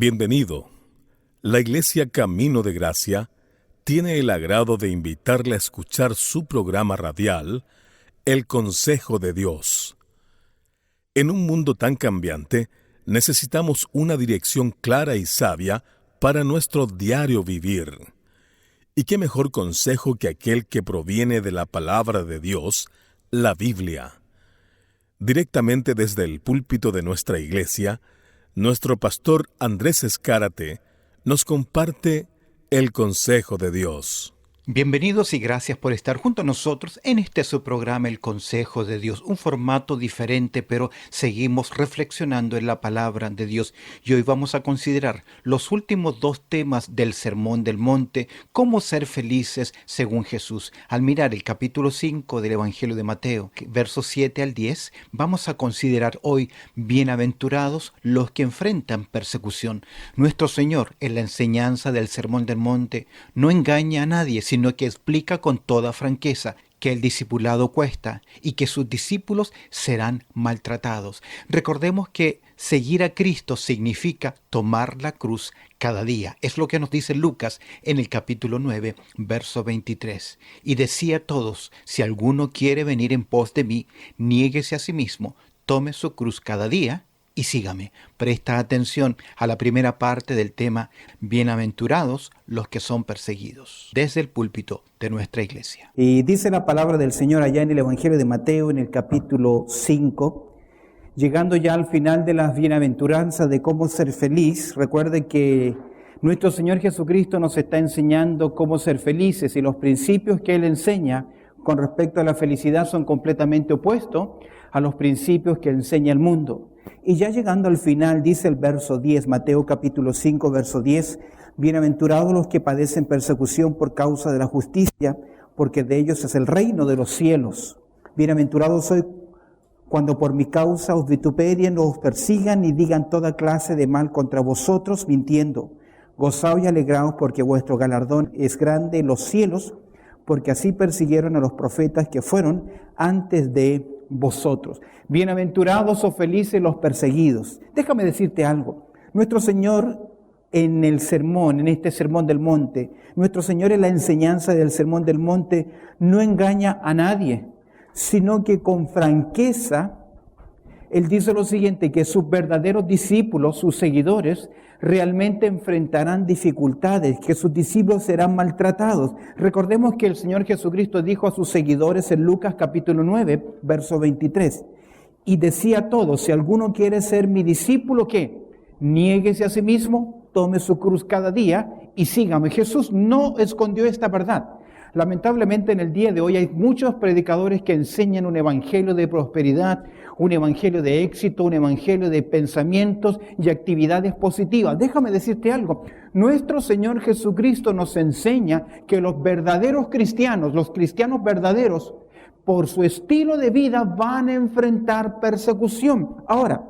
Bienvenido. La Iglesia Camino de Gracia tiene el agrado de invitarle a escuchar su programa radial, El Consejo de Dios. En un mundo tan cambiante, necesitamos una dirección clara y sabia para nuestro diario vivir. ¿Y qué mejor consejo que aquel que proviene de la palabra de Dios, la Biblia? Directamente desde el púlpito de nuestra iglesia, nuestro pastor Andrés Escárate nos comparte el consejo de Dios. Bienvenidos y gracias por estar junto a nosotros en este su programa El Consejo de Dios, un formato diferente, pero seguimos reflexionando en la palabra de Dios. Y hoy vamos a considerar los últimos dos temas del Sermón del Monte, cómo ser felices según Jesús. Al mirar el capítulo 5 del Evangelio de Mateo, versos 7 al 10, vamos a considerar hoy bienaventurados los que enfrentan persecución. Nuestro Señor, en la enseñanza del Sermón del Monte, no engaña a nadie, sino que explica con toda franqueza que el discipulado cuesta y que sus discípulos serán maltratados. Recordemos que seguir a Cristo significa tomar la cruz cada día. Es lo que nos dice Lucas en el capítulo 9, verso 23. Y decía a todos: si alguno quiere venir en pos de mí, niéguese a sí mismo, tome su cruz cada día y sígame. Presta atención a la primera parte del tema: bienaventurados los que son perseguidos, desde el púlpito de nuestra iglesia. Y dice la palabra del Señor allá en el Evangelio de Mateo, en el capítulo 5, llegando ya al final de las bienaventuranzas de cómo ser feliz. Recuerde que nuestro Señor Jesucristo nos está enseñando cómo ser felices, y los principios que Él enseña con respecto a la felicidad son completamente opuestos a los principios que enseña el mundo. Y ya llegando al final, dice el verso 10, Mateo capítulo 5, verso 10, bienaventurados los que padecen persecución por causa de la justicia, porque de ellos es el reino de los cielos. Bienaventurados sois cuando por mi causa os vituperien, os persigan y digan toda clase de mal contra vosotros, mintiendo. Gozaos y alegraos, porque vuestro galardón es grande en los cielos, porque así persiguieron a los profetas que fueron antes de vosotros. Bienaventurados o felices los perseguidos. Déjame decirte algo. Nuestro Señor en el sermón, en este sermón del monte, nuestro Señor en la enseñanza del sermón del monte no engaña a nadie, sino que con franqueza Él dice lo siguiente: que sus verdaderos discípulos, sus seguidores, realmente enfrentarán dificultades, que sus discípulos serán maltratados. Recordemos que el Señor Jesucristo dijo a sus seguidores en Lucas capítulo 9, verso 23, y decía a todos: si alguno quiere ser mi discípulo, ¿qué? Niéguese a sí mismo, tome su cruz cada día y sígame. Jesús no escondió esta verdad. Lamentablemente en el día de hoy hay muchos predicadores que enseñan un evangelio de prosperidad, un evangelio de éxito, un evangelio de pensamientos y actividades positivas. Déjame decirte algo. Nuestro Señor Jesucristo nos enseña que los verdaderos cristianos, los cristianos verdaderos, por su estilo de vida van a enfrentar persecución. Ahora,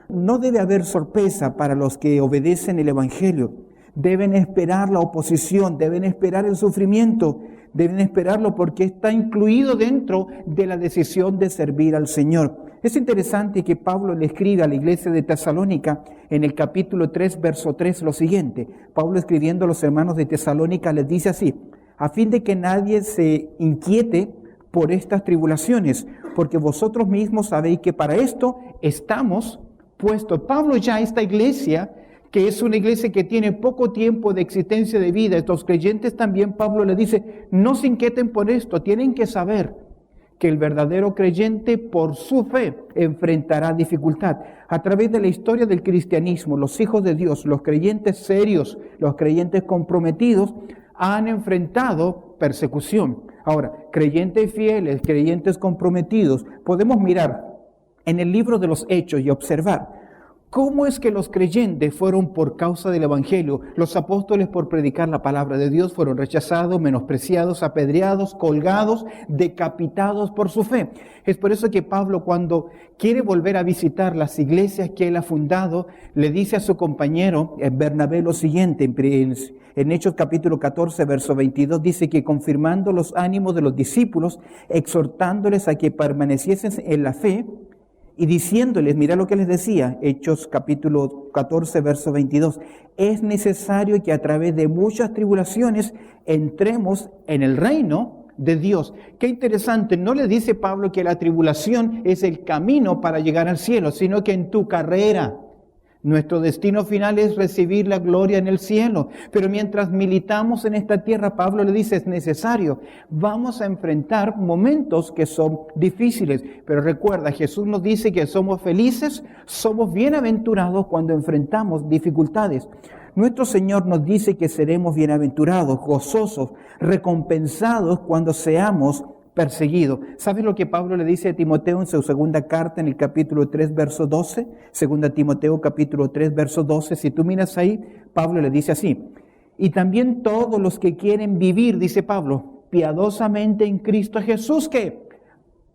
no debe haber sorpresa para los que obedecen el evangelio. Deben esperar la oposición, deben esperar el sufrimiento, deben esperarlo porque está incluido dentro de la decisión de servir al Señor. Es interesante que Pablo le escribe a la iglesia de Tesalónica en el capítulo 3, verso 3, lo siguiente. Pablo, escribiendo a los hermanos de Tesalónica, les dice así: a fin de que nadie se inquiete por estas tribulaciones, porque vosotros mismos sabéis que para esto estamos puestos. Pablo ya a esta iglesia, que es una iglesia que tiene poco tiempo de existencia de vida, estos creyentes también, Pablo le dice: no se inquieten por esto, tienen que saber que el verdadero creyente por su fe enfrentará dificultad. A través de la historia del cristianismo, los hijos de Dios, los creyentes serios, los creyentes comprometidos, han enfrentado persecución. Ahora, creyentes fieles, creyentes comprometidos, podemos mirar en el libro de los Hechos y observar cómo es que los creyentes fueron, por causa del evangelio, los apóstoles por predicar la palabra de Dios, fueron rechazados, menospreciados, apedreados, colgados, decapitados por su fe. Es por eso que Pablo, cuando quiere volver a visitar las iglesias que él ha fundado, le dice a su compañero Bernabé lo siguiente: en Hechos capítulo 14, verso 22, dice que confirmando los ánimos de los discípulos, exhortándoles a que permaneciesen en la fe y diciéndoles, mira lo que les decía, Hechos capítulo 14, verso 22, es necesario que a través de muchas tribulaciones entremos en el reino de Dios. Qué interesante, no le dice Pablo que la tribulación es el camino para llegar al cielo, sino que en tu carrera, nuestro destino final es recibir la gloria en el cielo. Pero mientras militamos en esta tierra, Pablo le dice, es necesario. Vamos a enfrentar momentos que son difíciles. Pero recuerda, Jesús nos dice que somos felices, somos bienaventurados cuando enfrentamos dificultades. Nuestro Señor nos dice que seremos bienaventurados, gozosos, recompensados cuando seamos perseguido. ¿Sabes lo que Pablo le dice a Timoteo en su segunda carta en el capítulo 3, verso 12? Segunda Timoteo capítulo 3, verso 12. Si tú miras ahí, Pablo le dice así. Y también todos los que quieren vivir, dice Pablo, piadosamente en Cristo Jesús, que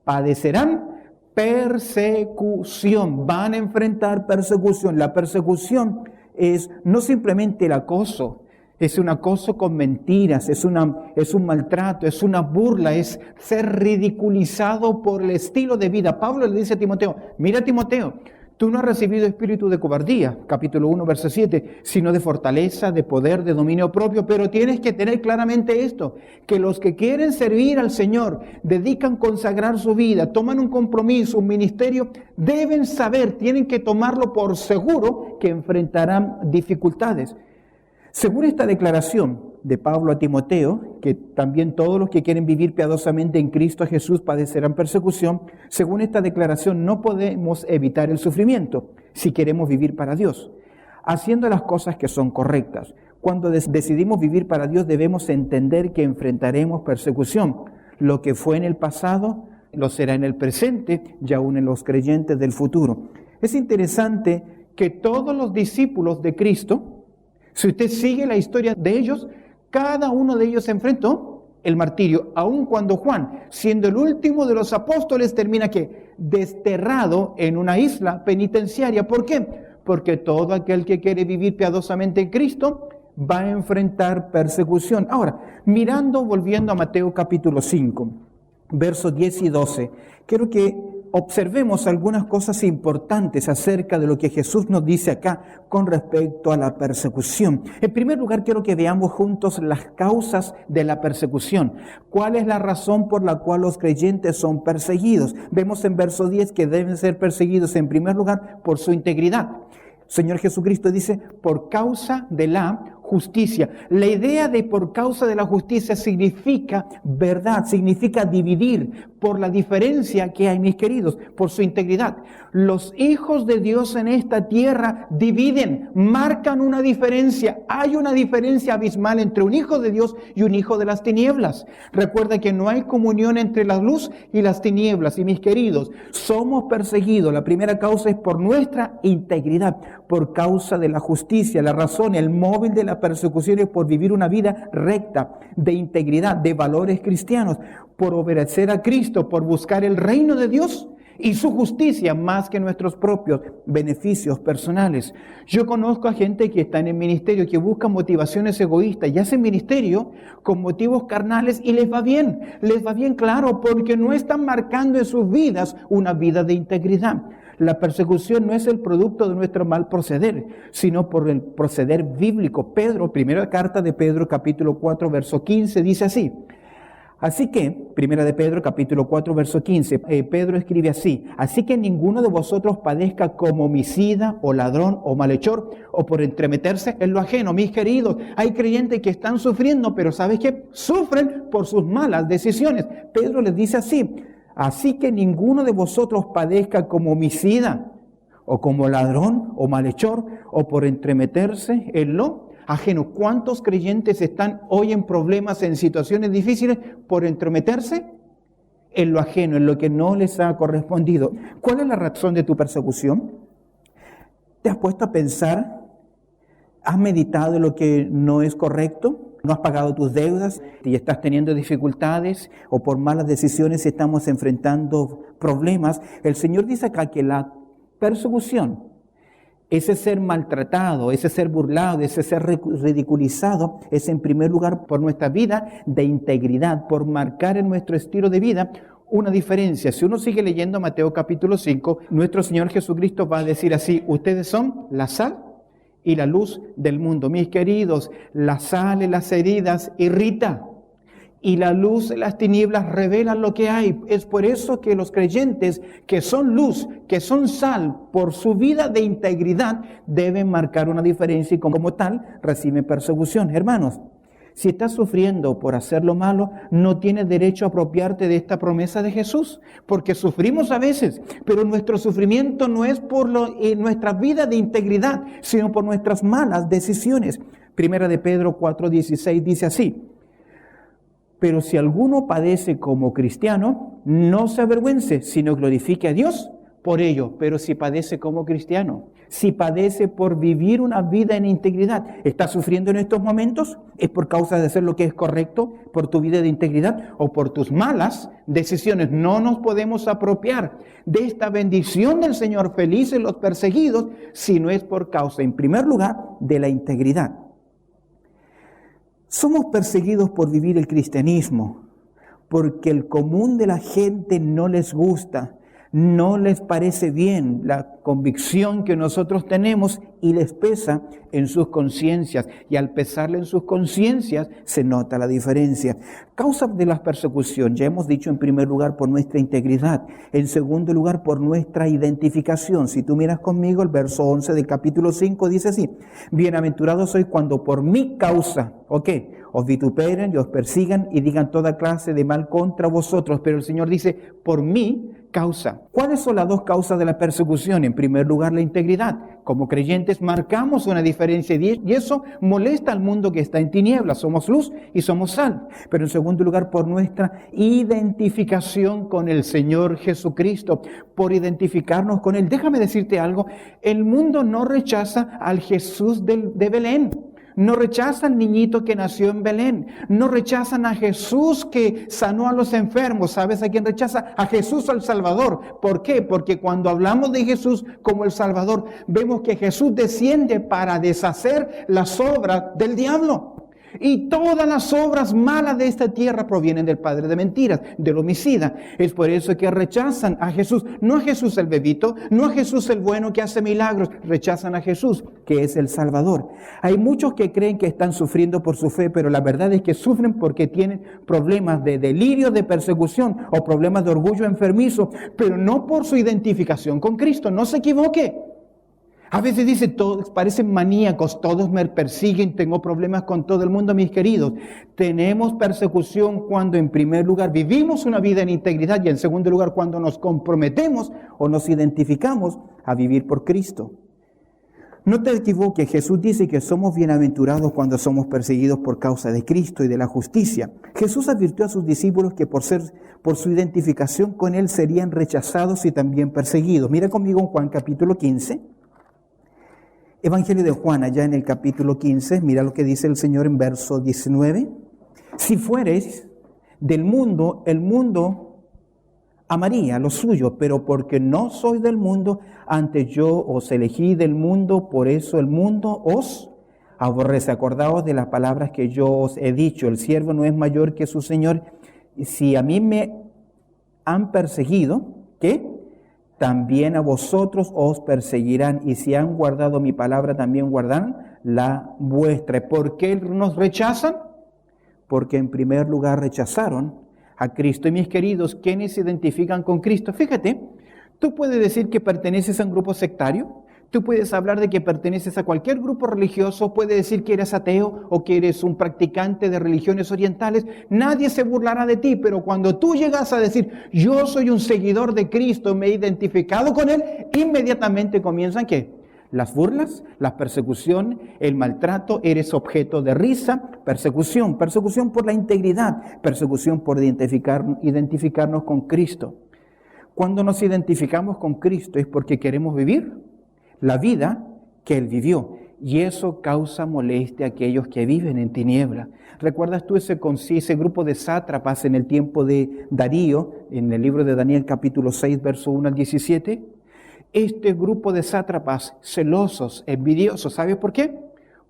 padecerán persecución. Van a enfrentar persecución. La persecución es no simplemente el acoso. Es un acoso con mentiras, es un maltrato, es una burla, es ser ridiculizado por el estilo de vida. Pablo le dice a Timoteo, mira Timoteo, tú no has recibido espíritu de cobardía, capítulo 1, verso 7, sino de fortaleza, de poder, de dominio propio, pero tienes que tener claramente esto, que los que quieren servir al Señor, dedican consagrar su vida, toman un compromiso, un ministerio, deben saber, tienen que tomarlo por seguro que enfrentarán dificultades. Según esta declaración de Pablo a Timoteo, que también todos los que quieren vivir piadosamente en Cristo Jesús padecerán persecución, según esta declaración no podemos evitar el sufrimiento si queremos vivir para Dios, haciendo las cosas que son correctas. Cuando decidimos vivir para Dios debemos entender que enfrentaremos persecución. Lo que fue en el pasado lo será en el presente y aún en los creyentes del futuro. Es interesante que todos los discípulos de Cristo, si usted sigue la historia de ellos, cada uno de ellos enfrentó el martirio, aun cuando Juan, siendo el último de los apóstoles, termina ¿qué? Desterrado en una isla penitenciaria. ¿Por qué? Porque todo aquel que quiere vivir piadosamente en Cristo va a enfrentar persecución. Ahora, volviendo a Mateo capítulo 5, versos 10 y 12, quiero que observemos algunas cosas importantes acerca de lo que Jesús nos dice acá con respecto a la persecución. En primer lugar, quiero que veamos juntos las causas de la persecución. ¿Cuál es la razón por la cual los creyentes son perseguidos? Vemos en verso 10 que deben ser perseguidos en primer lugar por su integridad. Señor Jesucristo dice, por causa de la justicia. La idea de por causa de la justicia significa verdad, significa dividir por la diferencia que hay, mis queridos, por su integridad. Los hijos de Dios en esta tierra dividen, marcan una diferencia. Hay una diferencia abismal entre un hijo de Dios y un hijo de las tinieblas. Recuerda que no hay comunión entre la luz y las tinieblas. Y mis queridos, somos perseguidos. La primera causa es por nuestra integridad, por causa de la justicia. La razón, el móvil de la persecución es por vivir una vida recta, de integridad, de valores cristianos, por obedecer a Cristo, por buscar el reino de Dios y su justicia más que nuestros propios beneficios personales. Yo conozco a gente que está en el ministerio, que busca motivaciones egoístas y hace ministerio con motivos carnales y les va bien, claro, porque no están marcando en sus vidas una vida de integridad. La persecución no es el producto de nuestro mal proceder, sino por el proceder bíblico. Pedro, primera carta de Pedro, capítulo 4, verso 15, dice así. Así que, primera de Pedro, capítulo 4, verso 15, Pedro escribe así. Así que ninguno de vosotros padezca como homicida o ladrón o malhechor o por entremeterse en lo ajeno. Mis queridos, hay creyentes que están sufriendo, pero ¿sabes qué? Sufren por sus malas decisiones. Pedro les dice así. Así que ninguno de vosotros padezca como homicida, o como ladrón, o malhechor, o por entremeterse en lo ajeno. ¿Cuántos creyentes están hoy en problemas, en situaciones difíciles, por entremeterse en lo ajeno, en lo que no les ha correspondido? ¿Cuál es la razón de tu persecución? ¿Te has puesto a pensar? ¿Has meditado en lo que no es correcto? ¿No has pagado tus deudas y estás teniendo dificultades o por malas decisiones estamos enfrentando problemas? El Señor dice acá que la persecución, ese ser maltratado, ese ser burlado, ese ser ridiculizado, es en primer lugar por nuestra vida de integridad, por marcar en nuestro estilo de vida una diferencia. Si uno sigue leyendo Mateo capítulo 5, nuestro Señor Jesucristo va a decir así: ustedes son la sal y la luz del mundo. Mis queridos, la sal en las heridas irrita, y la luz de las tinieblas revela lo que hay. Es por eso que los creyentes que son luz, que son sal, por su vida de integridad, deben marcar una diferencia y como tal reciben persecución. Hermanos, si estás sufriendo por hacer lo malo, no tienes derecho a apropiarte de esta promesa de Jesús, porque sufrimos a veces, pero nuestro sufrimiento no es por nuestra vida de integridad, sino por nuestras malas decisiones. Primera de Pedro 4:16 dice así: pero si alguno padece como cristiano, no se avergüence, sino glorifique a Dios por ello. Pero si padece como cristiano, si padece por vivir una vida en integridad, ¿estás sufriendo en estos momentos? ¿Es por causa de hacer lo que es correcto, por tu vida de integridad o por tus malas decisiones? No nos podemos apropiar de esta bendición del Señor, felices los perseguidos, si no es por causa, en primer lugar, de la integridad. Somos perseguidos por vivir el cristianismo, porque el común de la gente no les gusta, no les parece bien la convicción que nosotros tenemos y les pesa en sus conciencias. Y al pesarle en sus conciencias se nota la diferencia. Causa de la persecución, ya hemos dicho, en primer lugar por nuestra integridad. En segundo lugar por nuestra identificación. Si tú miras conmigo el verso 11 del capítulo 5 dice así: bienaventurados sois cuando por mi causa, os vituperen y os persigan y digan toda clase de mal contra vosotros. Pero el Señor dice, por mi causa. ¿Cuáles son las dos causas de la persecución? En primer lugar, la integridad. Como creyentes marcamos una diferencia y eso molesta al mundo que está en tinieblas. Somos luz y somos sal. Pero en segundo lugar, por nuestra identificación con el Señor Jesucristo, por identificarnos con Él. Déjame decirte algo, el mundo no rechaza al Jesús de Belén. No rechazan al niñito que nació en Belén. No rechazan a Jesús que sanó a los enfermos. ¿Sabes a quién rechaza? A Jesús el Salvador. ¿Por qué? Porque cuando hablamos de Jesús como el Salvador, vemos que Jesús desciende para deshacer las obras del diablo. Y todas las obras malas de esta tierra provienen del padre de mentiras, del homicida. Es por eso que rechazan a Jesús, no a Jesús el bebito, no a Jesús el bueno que hace milagros, rechazan a Jesús, que es el Salvador. Hay muchos que creen que están sufriendo por su fe, pero la verdad es que sufren porque tienen problemas de delirio, de persecución o problemas de orgullo enfermizo, pero no por su identificación con Cristo. No se equivoque. A veces dice, todos parecen maníacos, todos me persiguen, tengo problemas con todo el mundo. Mis queridos, tenemos persecución cuando en primer lugar vivimos una vida en integridad y en segundo lugar cuando nos comprometemos o nos identificamos a vivir por Cristo. No te equivoques, Jesús dice que somos bienaventurados cuando somos perseguidos por causa de Cristo y de la justicia. Jesús advirtió a sus discípulos que por su identificación con Él serían rechazados y también perseguidos. Mira conmigo en Juan capítulo 15. Evangelio de Juan, allá en el capítulo 15, mira lo que dice el Señor en verso 19. Si fuereis del mundo, el mundo amaría lo suyo, pero porque no soy del mundo, antes yo os elegí del mundo, por eso el mundo os aborrece. Acordaos de las palabras que yo os he dicho, el siervo no es mayor que su Señor. Si a mí me han perseguido, ¿qué? También a vosotros os perseguirán, y si han guardado mi palabra, también guardarán la vuestra. ¿Por qué nos rechazan? Porque en primer lugar rechazaron a Cristo. Y mis queridos, ¿quiénes se identifican con Cristo? Fíjate, tú puedes decir que perteneces a un grupo sectario, tú puedes hablar de que perteneces a cualquier grupo religioso, puedes decir que eres ateo o que eres un practicante de religiones orientales, nadie se burlará de ti, pero cuando tú llegas a decir, yo soy un seguidor de Cristo, me he identificado con Él, inmediatamente comienzan, ¿qué? Las burlas, la persecución, el maltrato, eres objeto de risa, persecución por la integridad, persecución por identificarnos con Cristo. Cuando nos identificamos con Cristo es porque queremos vivir la vida que Él vivió. Y eso causa molestia a aquellos que viven en tiniebla. ¿Recuerdas tú ese grupo de sátrapas en el tiempo de Darío, en el libro de Daniel capítulo 6, verso 1 al 17? Este grupo de sátrapas celosos, envidiosos, ¿sabes por qué?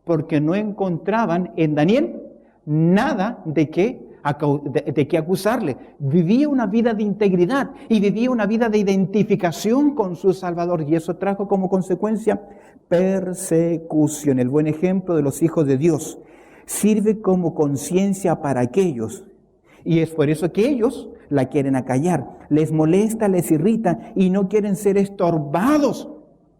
Porque no encontraban en Daniel nada de qué de qué acusarle. Vivía una vida de integridad y vivía una vida de identificación con su Salvador. Y eso trajo como consecuencia persecución. El buen ejemplo de los hijos de Dios sirve como conciencia para aquellos. Y es por eso que ellos la quieren acallar. Les molesta, les irrita y no quieren ser estorbados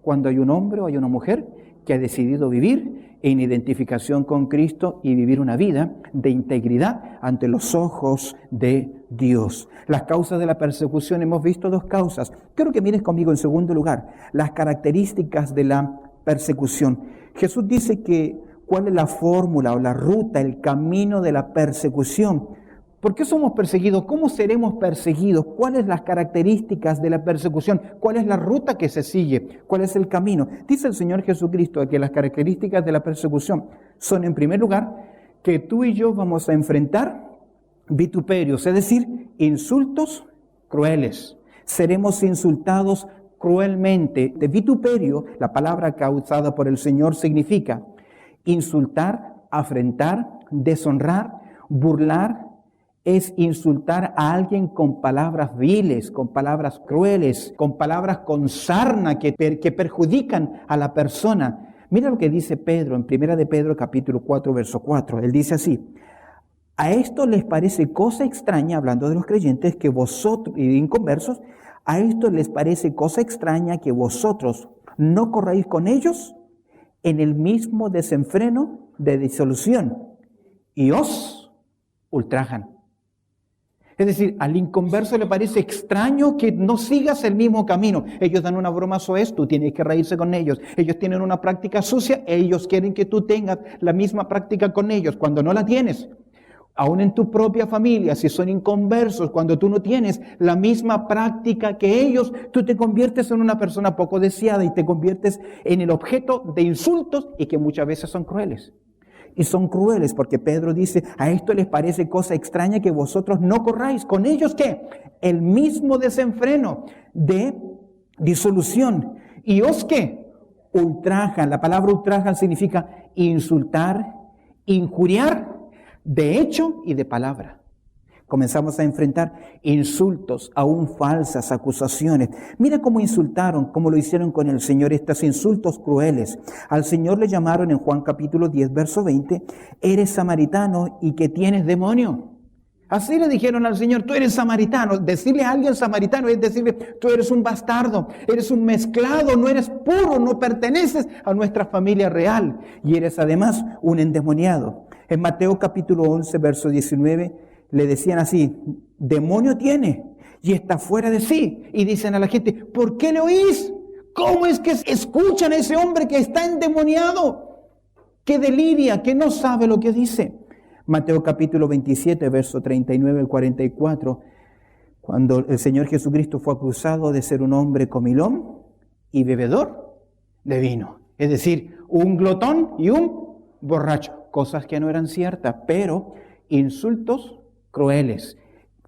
cuando hay un hombre o hay una mujer que ha decidido vivir en identificación con Cristo y vivir una vida de integridad ante los ojos de Dios. Las causas de la persecución, hemos visto dos causas. Quiero que mires conmigo en segundo lugar las características de la persecución. Jesús dice que cuál es la fórmula o la ruta, el camino de la persecución. ¿Por qué somos perseguidos? ¿Cómo seremos perseguidos? ¿Cuáles las características de la persecución? ¿Cuál es la ruta que se sigue? ¿Cuál es el camino? Dice el Señor Jesucristo que las características de la persecución son, en primer lugar, que tú y yo vamos a enfrentar vituperios, es decir, insultos crueles. Seremos insultados cruelmente. De vituperio, la palabra causada por el Señor significa insultar, afrentar, deshonrar, burlar. Es insultar a alguien con palabras viles, con palabras crueles, con palabras con sarna que perjudican a la persona. Mira lo que dice Pedro en 1 de Pedro capítulo 4, verso 4. Él dice así: a esto les parece cosa extraña, hablando de los creyentes, que vosotros, y inconversos, a esto les parece cosa extraña que vosotros no corráis con ellos en el mismo desenfreno de disolución y os ultrajan. Es decir, al inconverso le parece extraño que no sigas el mismo camino. Ellos dan una broma soez, tú tienes que reírse con ellos. Ellos tienen una práctica sucia, ellos quieren que tú tengas la misma práctica con ellos cuando no la tienes. Aún en tu propia familia, si son inconversos, cuando tú no tienes la misma práctica que ellos, tú te conviertes en una persona poco deseada y te conviertes en el objeto de insultos y que muchas veces son crueles. Y son crueles porque Pedro dice, a esto les parece cosa extraña que vosotros no corráis. ¿Con ellos qué? El mismo desenfreno de disolución. ¿Y os qué? Ultrajan. La palabra ultrajan significa insultar, injuriar, de hecho y de palabra. Comenzamos a enfrentar insultos, aún falsas acusaciones. Mira cómo insultaron, cómo lo hicieron con el Señor, estos insultos crueles. Al Señor le llamaron en Juan capítulo 10, verso 20, eres samaritano y que tienes demonio. Así le dijeron al Señor, tú eres samaritano. Decirle a alguien samaritano es decirle, tú eres un bastardo, eres un mezclado, no eres puro, no perteneces a nuestra familia real y eres además un endemoniado. En Mateo capítulo 11, verso 19, le decían así, demonio tiene y está fuera de sí. Y dicen a la gente, ¿por qué le oís? ¿Cómo es que escuchan a ese hombre que está endemoniado? Que deliria, que no sabe lo que dice. Mateo capítulo 27, verso 39 al 44, cuando el Señor Jesucristo fue acusado de ser un hombre comilón y bebedor de vino. Es decir, un glotón y un borracho. Cosas que no eran ciertas, pero insultos crueles.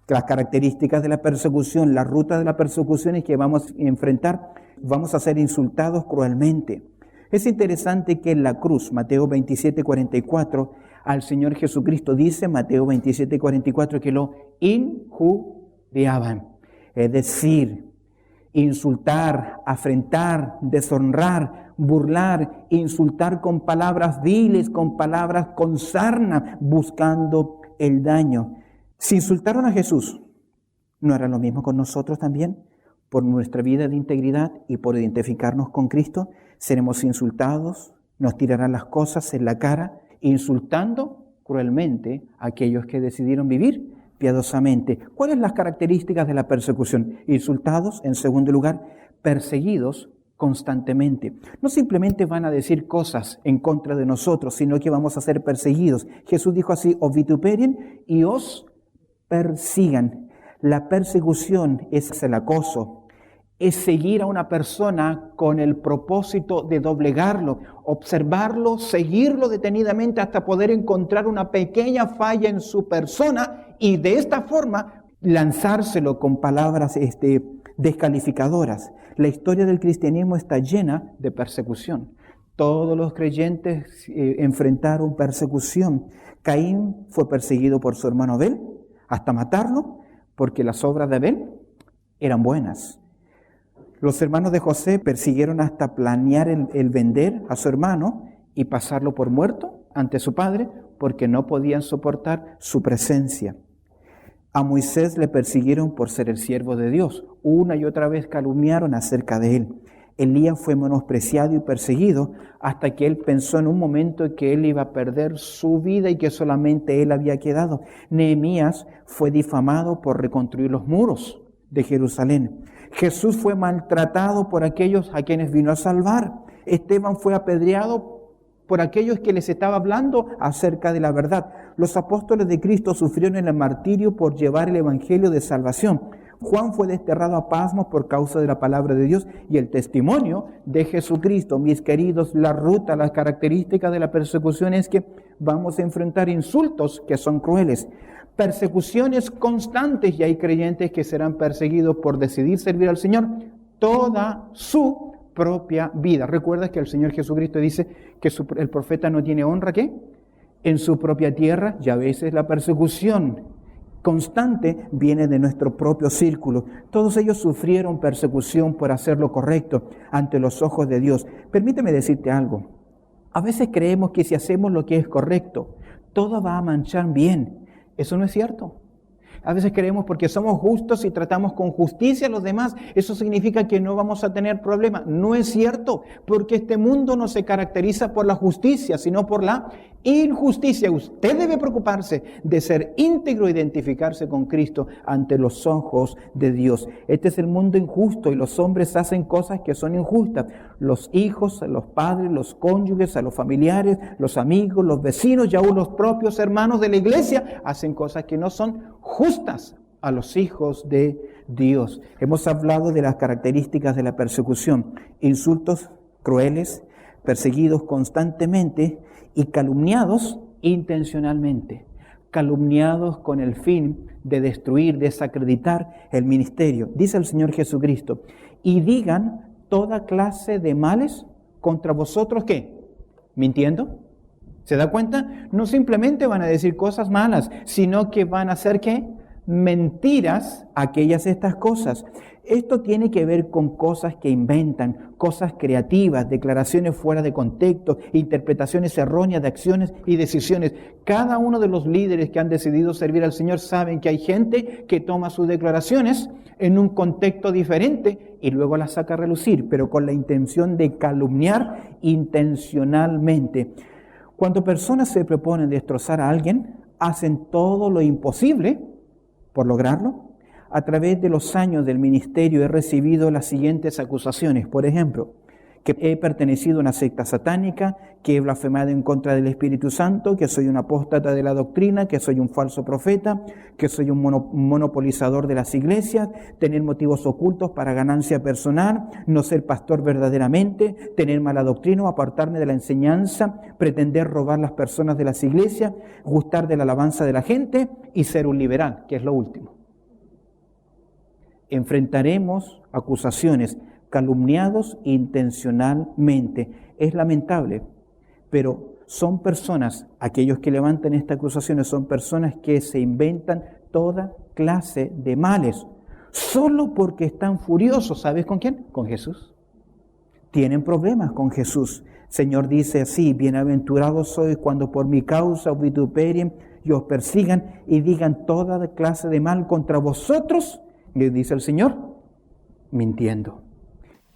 Las características de la persecución, la ruta de la persecución es que vamos a enfrentar, vamos a ser insultados cruelmente. Es interesante que en la cruz, Mateo 27, 44, al Señor Jesucristo dice, Mateo 27, 44, que lo injuriaban. Es decir, insultar, afrentar, deshonrar, burlar, insultar con palabras viles, con palabras con sarna, buscando el daño. Si insultaron a Jesús, ¿no harán lo mismo con nosotros también? Por nuestra vida de integridad y por identificarnos con Cristo, seremos insultados, nos tirarán las cosas en la cara, insultando cruelmente a aquellos que decidieron vivir piadosamente. ¿Cuáles son las características de la persecución? Insultados, en segundo lugar, perseguidos constantemente. No simplemente van a decir cosas en contra de nosotros, sino que vamos a ser perseguidos. Jesús dijo así, os vituperien y os persigan. La persecución es el acoso, es seguir a una persona con el propósito de doblegarlo, observarlo, seguirlo detenidamente hasta poder encontrar una pequeña falla en su persona y de esta forma lanzárselo con palabras descalificadoras. La historia del cristianismo está llena de persecución. Todos los creyentes enfrentaron persecución. Caín fue perseguido por su hermano Abel hasta matarlo, porque las obras de Abel eran buenas. Los hermanos de José persiguieron hasta planear el vender a su hermano y pasarlo por muerto ante su padre, porque no podían soportar su presencia. A Moisés le persiguieron por ser el siervo de Dios. Una y otra vez calumniaron acerca de él. Elías fue menospreciado y perseguido hasta que él pensó en un momento que él iba a perder su vida y que solamente él había quedado. Nehemías fue difamado por reconstruir los muros de Jerusalén. Jesús fue maltratado por aquellos a quienes vino a salvar. Esteban fue apedreado por aquellos que les estaba hablando acerca de la verdad. Los apóstoles de Cristo sufrieron el martirio por llevar el evangelio de salvación. Juan fue desterrado a Patmos por causa de la palabra de Dios y el testimonio de Jesucristo. Mis queridos, la ruta, las características de la persecución es que vamos a enfrentar insultos que son crueles, persecuciones constantes, y hay creyentes que serán perseguidos por decidir servir al Señor toda su propia vida. Recuerda que el Señor Jesucristo dice que el profeta no tiene honra, ¿qué? En su propia tierra, y a veces la persecución constante viene de nuestro propio círculo. Todos ellos sufrieron persecución por hacer lo correcto ante los ojos de Dios. Permíteme decirte algo. A veces creemos que si hacemos lo que es correcto, todo va a marchar bien. Eso no es cierto. A veces creemos porque somos justos y tratamos con justicia a los demás, eso significa que no vamos a tener problemas. No es cierto, porque este mundo no se caracteriza por la justicia, sino por la injusticia. Usted debe preocuparse de ser íntegro e identificarse con Cristo ante los ojos de Dios. Este es el mundo injusto y los hombres hacen cosas que son injustas. Los hijos, los padres, los cónyuges, a los familiares, los amigos, los vecinos y aún los propios hermanos de la iglesia hacen cosas que no son justas a los hijos de Dios. Hemos hablado de las características de la persecución: insultos crueles, perseguidos constantemente y calumniados intencionalmente. Calumniados con el fin de destruir, desacreditar el ministerio. Dice el Señor Jesucristo: y digan toda clase de males contra vosotros, ¿qué? ¿Mintiendo? ¿Se da cuenta? No simplemente van a decir cosas malas, sino que van a hacer, ¿qué? Mentiras, estas cosas. Esto tiene que ver con cosas que inventan, cosas creativas, declaraciones fuera de contexto, interpretaciones erróneas de acciones y decisiones. Cada uno de los líderes que han decidido servir al Señor saben que hay gente que toma sus declaraciones en un contexto diferente y luego las saca a relucir, pero con la intención de calumniar intencionalmente. Cuando personas se proponen destrozar a alguien, hacen todo lo imposible por lograrlo. A través de los años del ministerio he recibido las siguientes acusaciones. Por ejemplo, que he pertenecido a una secta satánica, que he blasfemado en contra del Espíritu Santo, que soy un apóstata de la doctrina, que soy un falso profeta, que soy un monopolizador de las iglesias, tener motivos ocultos para ganancia personal, no ser pastor verdaderamente, tener mala doctrina o apartarme de la enseñanza, pretender robar las personas de las iglesias, gustar de la alabanza de la gente y ser un liberal, que es lo último. Enfrentaremos acusaciones, calumniados intencionalmente. Es lamentable, pero son personas, aquellos que levantan estas acusaciones, son personas que se inventan toda clase de males, solo porque están furiosos. ¿Sabes con quién? Con Jesús. Tienen problemas con Jesús. El Señor dice así: bienaventurados sois cuando por mi causa os vituperien y os persigan y digan toda clase de mal contra vosotros. Y dice el Señor, mintiendo.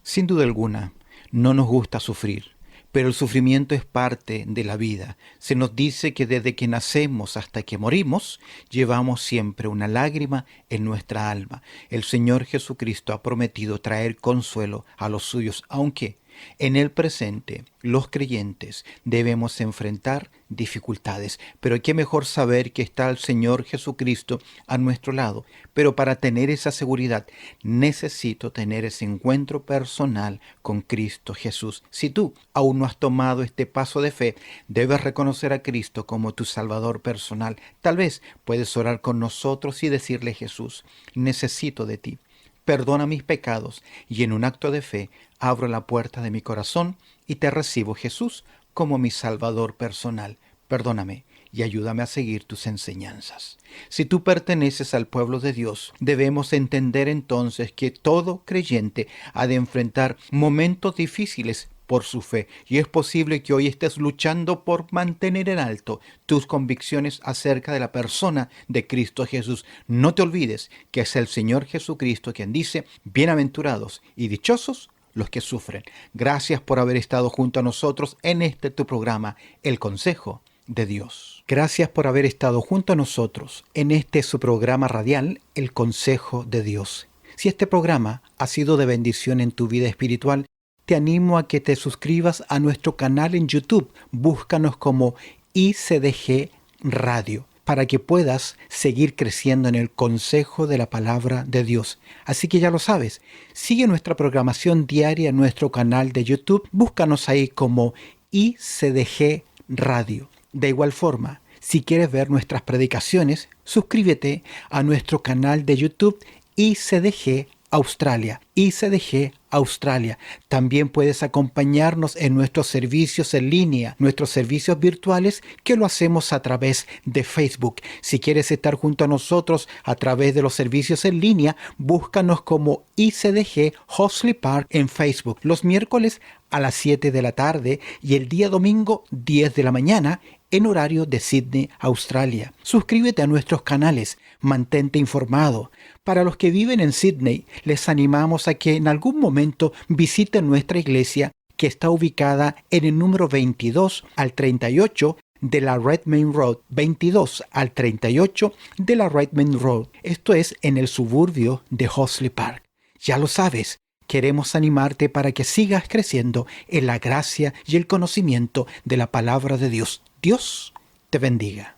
Sin duda alguna, no nos gusta sufrir, pero el sufrimiento es parte de la vida. Se nos dice que desde que nacemos hasta que morimos, llevamos siempre una lágrima en nuestra alma. El Señor Jesucristo ha prometido traer consuelo a los suyos, aunque en el presente los creyentes debemos enfrentar dificultades. Pero qué mejor saber que está el Señor Jesucristo a nuestro lado. Pero para tener esa seguridad necesito tener ese encuentro personal con Cristo Jesús. Si tú aún no has tomado este paso de fe, debes reconocer a Cristo como tu Salvador personal. Tal vez puedes orar con nosotros y decirle: Jesús, necesito de ti. Perdona mis pecados y en un acto de fe abro la puerta de mi corazón y te recibo, Jesús, como mi Salvador personal. Perdóname y ayúdame a seguir tus enseñanzas. Si tú perteneces al pueblo de Dios, debemos entender entonces que todo creyente ha de enfrentar momentos difíciles por su fe, y es posible que hoy estés luchando por mantener en alto tus convicciones acerca de la persona de Cristo Jesús. No te olvides que es el Señor Jesucristo quien dice: bienaventurados y dichosos los que sufren. Gracias por haber estado junto a nosotros en este tu programa, El Consejo de Dios. Gracias por haber estado junto a nosotros en este su programa radial, El Consejo de Dios. Si este programa ha sido de bendición en tu vida espiritual, te animo a que te suscribas a nuestro canal en YouTube. Búscanos como ICDG Radio, para que puedas seguir creciendo en el consejo de la palabra de Dios. Así que ya lo sabes, sigue nuestra programación diaria en nuestro canal de YouTube. Búscanos ahí como ICDG Radio. De igual forma, si quieres ver nuestras predicaciones, suscríbete a nuestro canal de YouTube ICDG Australia. ICDG Australia. También puedes acompañarnos en nuestros servicios en línea, nuestros servicios virtuales, que lo hacemos a través de Facebook. Si quieres estar junto a nosotros a través de los servicios en línea, búscanos como ICDG Hoxley Park en Facebook, los miércoles a las 7 de la tarde y el día domingo 10 de la mañana en horario de Sydney, Australia. Suscríbete a nuestros canales, mantente informado. Para los que viven en Sydney, les animamos a que en algún momento visiten nuestra iglesia, que está ubicada en el número 22 al 38 de la Redmayne Road, 22 al 38 de la Redmayne Road. Esto es en el suburbio de Hoxley Park. Ya lo sabes, queremos animarte para que sigas creciendo en la gracia y el conocimiento de la palabra de Dios. Dios te bendiga.